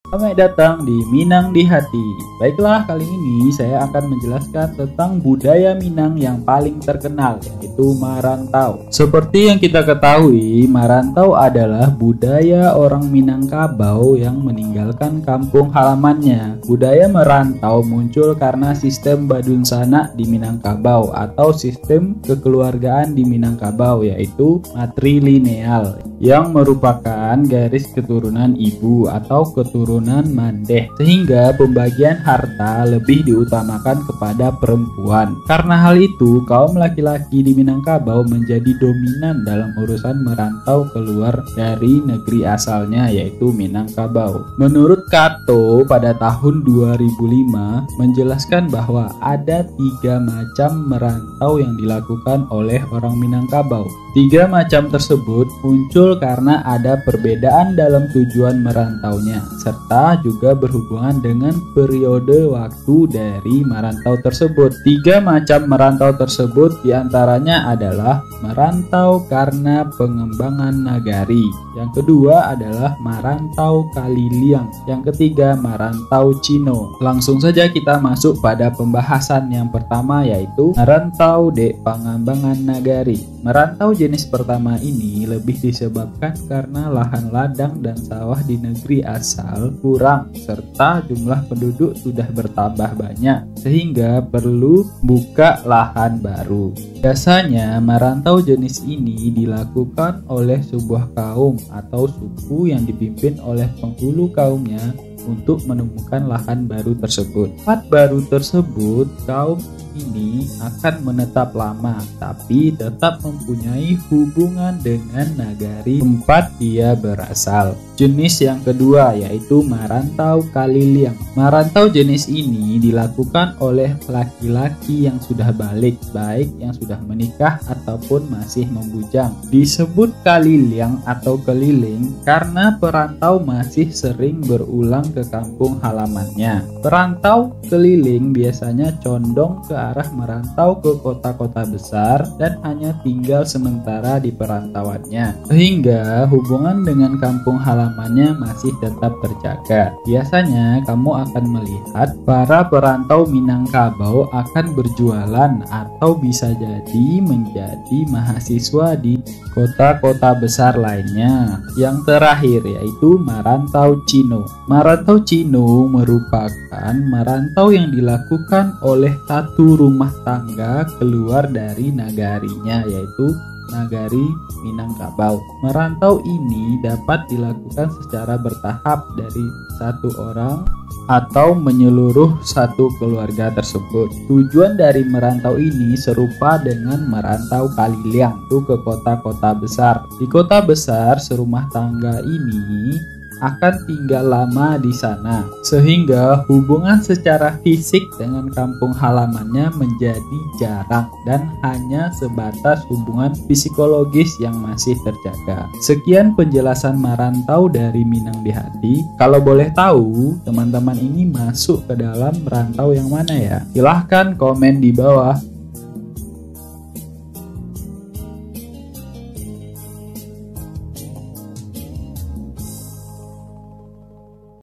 Selamat datang di Minang di Hati. Baiklah, kali ini saya akan menjelaskan tentang budaya Minang yang paling terkenal, yaitu merantau. Seperti yang kita ketahui, merantau adalah budaya orang Minangkabau yang meninggalkan kampung halamannya. Budaya merantau muncul karena sistem badun sanak di Minangkabau atau sistem kekeluargaan di Minangkabau, yaitu matrilineal, yang merupakan garis keturunan ibu atau keturunan mandeh, sehingga pembagian harta lebih diutamakan kepada perempuan. Karena hal itu, kaum laki-laki di Minangkabau menjadi dominan dalam urusan merantau keluar dari negeri asalnya, yaitu Minangkabau. Menurut Cato pada tahun 2005 menjelaskan bahwa ada 3 macam merantau yang dilakukan oleh orang Minangkabau. 3 macam tersebut muncul karena ada perbedaan dalam tujuan merantaunya, serta juga berhubungan dengan periode waktu dari merantau tersebut. 3 macam merantau tersebut diantaranya adalah merantau karena pengembangan nagari, yang kedua adalah merantau kaliliang, yang ketiga merantau Cino. Langsung saja kita masuk pada pembahasan yang pertama, yaitu merantau de pengembangan nagari. Merantau jenis pertama ini lebih disebabkan karena lahan ladang dan sawah di negeri asal kurang, serta jumlah penduduk sudah bertambah banyak, sehingga perlu buka lahan baru. Biasanya merantau jenis ini dilakukan oleh sebuah kaum atau suku yang dipimpin oleh penghulu kaumnya untuk menemukan lahan baru tersebut. Tempat baru tersebut, kaum ini akan menetap lama, tapi tetap mempunyai hubungan dengan nagari tempat dia berasal. Jenis yang kedua yaitu merantau kaliliang. Merantau jenis ini dilakukan oleh laki-laki yang sudah balik, baik yang sudah menikah ataupun masih membujang. Disebut kaliliang atau keliling karena perantau masih sering berulang ke kampung halamannya. Perantau keliling biasanya condong ke arah merantau ke kota-kota besar dan hanya tinggal sementara di perantauannya, sehingga hubungan dengan kampung halamannya masih tetap terjaga. Biasanya kamu akan melihat para perantau Minangkabau akan berjualan atau bisa jadi menjadi mahasiswa di kota-kota besar lainnya. Yang terakhir yaitu merantau Cino. Merantau Cino merupakan merantau yang dilakukan oleh satu rumah tangga keluar dari nagarinya, yaitu nagari Minangkabau. Merantau ini dapat dilakukan secara bertahap dari satu orang atau menyeluruh satu keluarga tersebut. Tujuan dari merantau ini serupa dengan merantau kaliliang, itu ke kota-kota besar. Di kota besar, serumah tangga ini akan tinggal lama di sana, sehingga hubungan secara fisik dengan kampung halamannya menjadi jarang dan hanya sebatas hubungan psikologis yang masih terjaga. Sekian penjelasan merantau dari Minang di Hati. Kalau boleh tahu, teman-teman ini masuk ke dalam merantau yang mana ya? Silahkan komen di bawah.